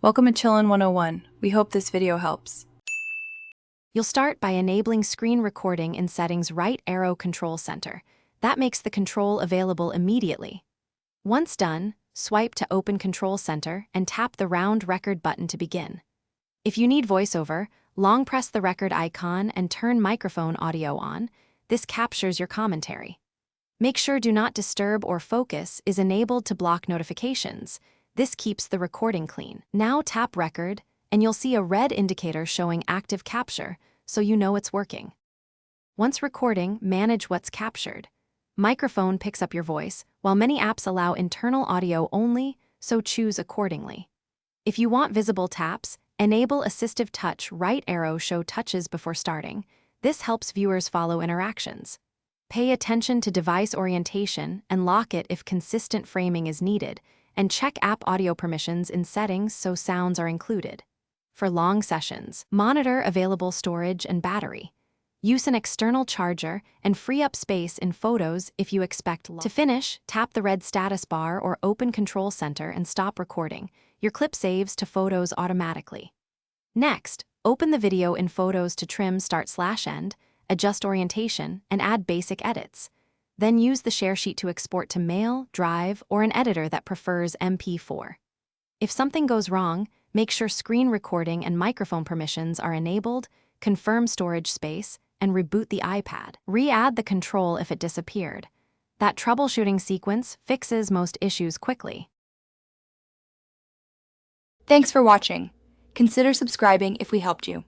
Welcome to Chillin' 101. We hope this video helps. You'll start by enabling screen recording in Settings right arrow Control Center. That makes the control available immediately. Once done, swipe to open Control Center and tap the round record button to begin. If you need voiceover, long press the record icon and turn microphone audio on. This captures your commentary. Make sure Do Not Disturb or Focus is enabled to block notifications. This keeps the recording clean. Now tap record, and you'll see a red indicator showing active capture, so you know it's working. Once recording, manage what's captured. Microphone picks up your voice, while many apps allow internal audio only, so choose accordingly. If you want visible taps, enable Assistive Touch right arrow Show touches before starting. This helps viewers follow interactions. Pay attention to device orientation and lock it if consistent framing is needed, and check app audio permissions in Settings so sounds are included. For long sessions, monitor available storage and battery. Use an external charger and free up space in Photos if you expect long. To finish, tap the red status bar or open Control Center and stop recording. Your clip saves to Photos automatically. Next, open the video in Photos to trim start/end, adjust orientation, and add basic edits. Then use the share sheet to export to Mail, Drive, or an editor that prefers MP4. If something goes wrong, make sure screen recording and microphone permissions are enabled, confirm storage space, and reboot the iPad. Re-add the control if it disappeared. That troubleshooting sequence fixes most issues quickly. Thanks for watching. Consider subscribing if we helped you.